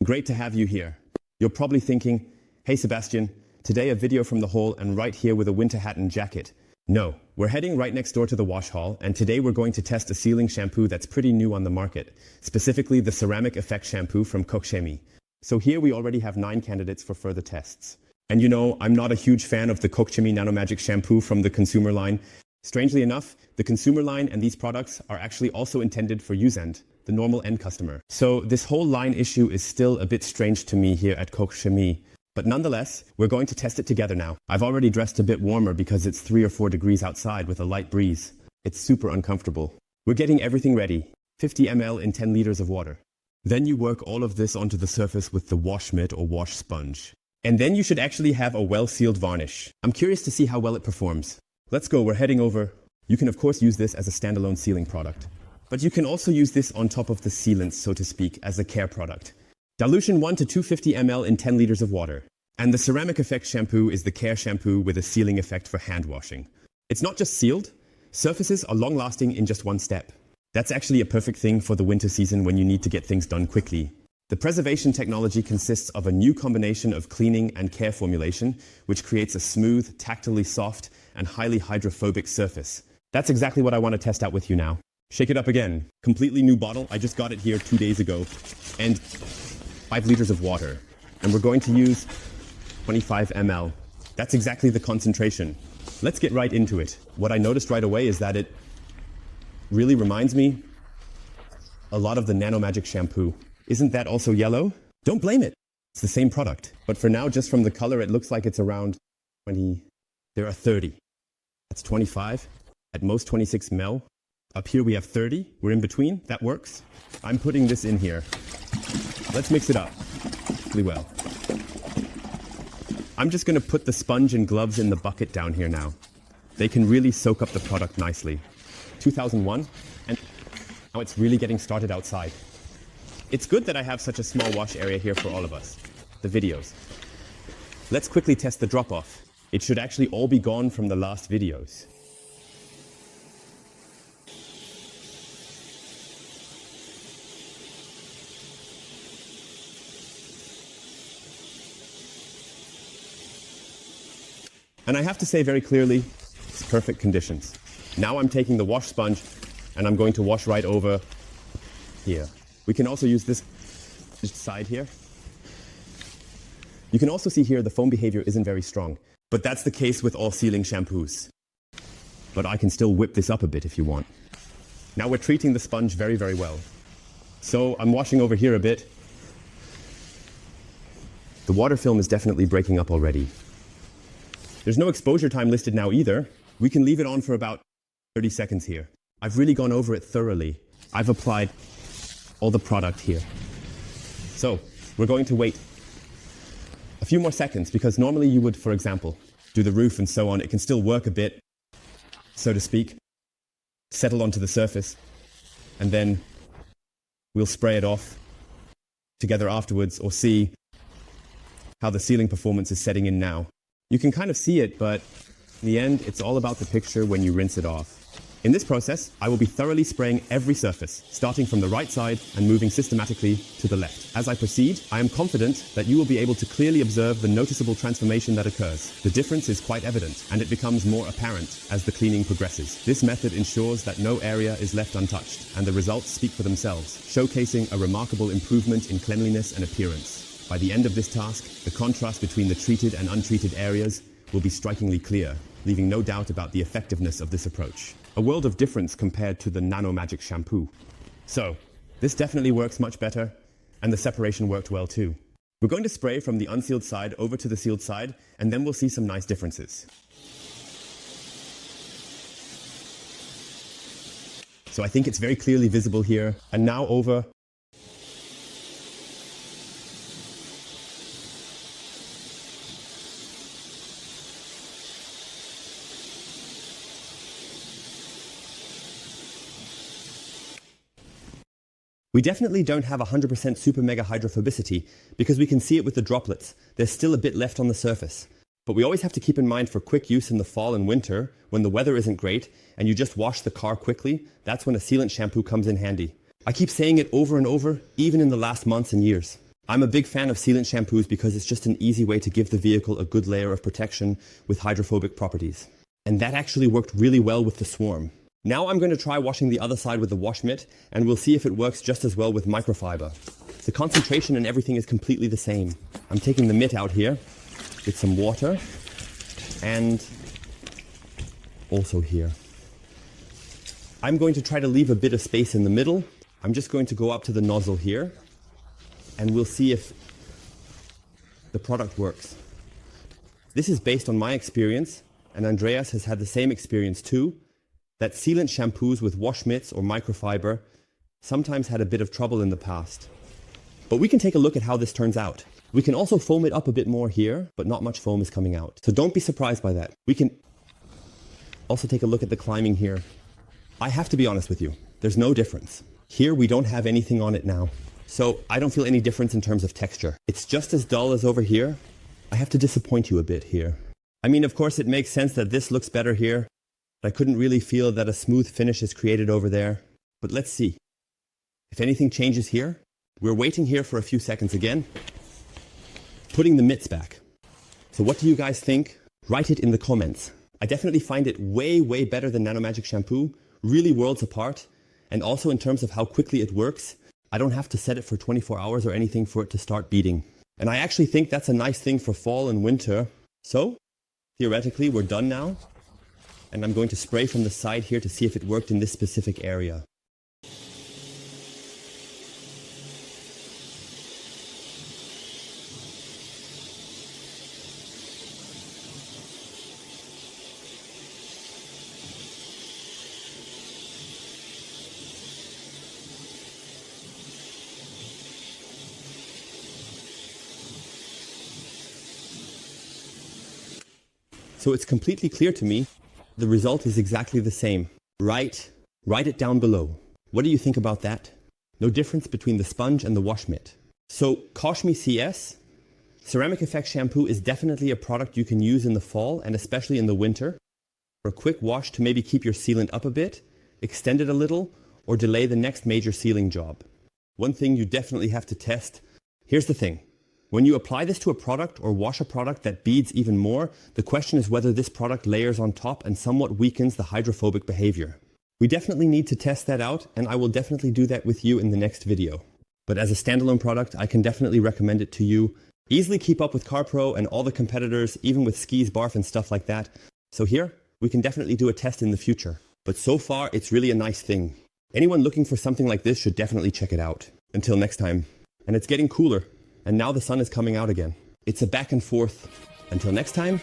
Great to have you here. You're probably thinking, hey Sebastian, today a video from the hall and right here with a winter hat and jacket. No, we're heading right next door to the wash hall, and today we're going to test a sealing shampoo that's pretty new on the market, specifically the Ceramic Effect Shampoo from Koch Chemie. So here we already have 9 candidates for further tests. And you know, I'm not a huge fan of the Koch Chemie Nano Magic shampoo from the consumer line. Strangely enough, the consumer line and these products are actually also intended for use end, the normal end customer. So this whole line issue is still a bit strange to me here at Koch Chemie. But nonetheless, we're going to test it together now. I've already dressed a bit warmer because it's 3 or 4 degrees outside with a light breeze. It's super uncomfortable. We're getting everything ready. 50 ml in 10 liters of water. Then you work all of this onto the surface with the wash mitt or wash sponge. And then you should actually have a well-sealed varnish. I'm curious to see how well it performs. Let's go, we're heading over. You can of course use this as a standalone sealing product. But you can also use this on top of the sealant, so to speak, as a care product. Dilution 1 to 250 ml in 10 liters of water. And the Ceramic Effect Shampoo is the care shampoo with a sealing effect for hand washing. It's not just sealed, surfaces are long-lasting in just one step. That's actually a perfect thing for the winter season when you need to get things done quickly. The preservation technology consists of a new combination of cleaning and care formulation, which creates a smooth, tactily soft, and highly hydrophobic surface. That's exactly what I want to test out with you now. Shake it up again. Completely new bottle. I just got it here 2 days ago. And 5 liters of water. And we're going to use 25 ml. That's exactly the concentration. Let's get right into it. What I noticed right away is that it really reminds me a lot of the Nano Magic shampoo. Isn't that also yellow? Don't blame it. It's the same product. But for now, just from the color, it looks like it's around 20. There are 30. That's 25. At most 26 ml. Up here we have 30. We're in between. That works. I'm putting this in here. Let's mix it up really well. I'm just going to put the sponge and gloves in the bucket down here now. They can really soak up the product nicely. 2001, and now it's really getting started outside. It's good that I have such a small wash area here for all of us, the videos. Let's quickly test the drop-off. It should actually all be gone from the last videos. And I have to say very clearly, it's perfect conditions. Now I'm taking the wash sponge and I'm going to wash right over here. We can also use this side here. You can also see here the foam behavior isn't very strong, but that's the case with all sealing shampoos. But I can still whip this up a bit if you want. Now we're treating the sponge very, very well. So I'm washing over here a bit. The water film is definitely breaking up already. There's no exposure time listed now either. We can leave it on for about 30 seconds here. I've really gone over it thoroughly. I've applied all the product here. So we're going to wait a few more seconds because normally you would, for example, do the roof and so on. It can still work a bit, so to speak, settle onto the surface, and then we'll spray it off together afterwards or see how the sealing performance is setting in now. You can kind of see it, but in the end, it's all about the picture when you rinse it off. In this process, I will be thoroughly spraying every surface, starting from the right side and moving systematically to the left. As I proceed, I am confident that you will be able to clearly observe the noticeable transformation that occurs. The difference is quite evident, and it becomes more apparent as the cleaning progresses. This method ensures that no area is left untouched, and the results speak for themselves, showcasing a remarkable improvement in cleanliness and appearance. By the end of this task, the contrast between the treated and untreated areas will be strikingly clear, leaving no doubt about the effectiveness of this approach. A world of difference compared to the Nano Magic shampoo. So, this definitely works much better, and the separation worked well too. We're going to spray from the unsealed side over to the sealed side, and then we'll see some nice differences. So I think it's very clearly visible here, and now over. We definitely don't have 100% super mega hydrophobicity because we can see it with the droplets. There's still a bit left on the surface. But we always have to keep in mind for quick use in the fall and winter, when the weather isn't great and you just wash the car quickly, that's when a sealant shampoo comes in handy. I keep saying it over and over, even in the last months and years. I'm a big fan of sealant shampoos because it's just an easy way to give the vehicle a good layer of protection with hydrophobic properties. And that actually worked really well with the Swarm. Now I'm going to try washing the other side with the wash mitt, and we'll see if it works just as well with microfiber. The concentration and everything is completely the same. I'm taking the mitt out here with some water, and also here. I'm going to try to leave a bit of space in the middle. I'm just going to go up to the nozzle here, and we'll see if the product works. This is based on my experience, and Andreas has had the same experience too, that sealant shampoos with wash mitts or microfiber sometimes had a bit of trouble in the past. But we can take a look at how this turns out. We can also foam it up a bit more here, but not much foam is coming out. So don't be surprised by that. We can also take a look at the climbing here. I have to be honest with you, there's no difference. Here we don't have anything on it now. So I don't feel any difference in terms of texture. It's just as dull as over here. I have to disappoint you a bit here. I mean, of course it makes sense that this looks better here, but I couldn't really feel that a smooth finish is created over there. But let's see. If anything changes here, we're waiting here for a few seconds again, putting the mitts back. So what do you guys think? Write it in the comments. I definitely find it way, way better than NanoMagic shampoo, really worlds apart. And also in terms of how quickly it works, I don't have to set it for 24 hours or anything for it to start beading. And I actually think that's a nice thing for fall and winter. So, theoretically, we're done now. And I'm going to spray from the side here to see if it worked in this specific area. So it's completely clear to me, the result is exactly the same. Write it down below. What do you think about that? No difference between the sponge and the wash mitt. So Koch Chemie CS, Ceramic Effect Shampoo is definitely a product you can use in the fall and especially in the winter for a quick wash to maybe keep your sealant up a bit, extend it a little, or delay the next major sealing job. One thing you definitely have to test, here's the thing. When you apply this to a product or wash a product that beads even more, the question is whether this product layers on top and somewhat weakens the hydrophobic behavior. We definitely need to test that out, and I will definitely do that with you in the next video. But as a standalone product, I can definitely recommend it to you. Easily keep up with CarPro and all the competitors, even with skis, barf and stuff like that. So here, we can definitely do a test in the future. But so far, it's really a nice thing. Anyone looking for something like this should definitely check it out. Until next time. And it's getting cooler. And now the sun is coming out again. It's a back and forth. Until next time,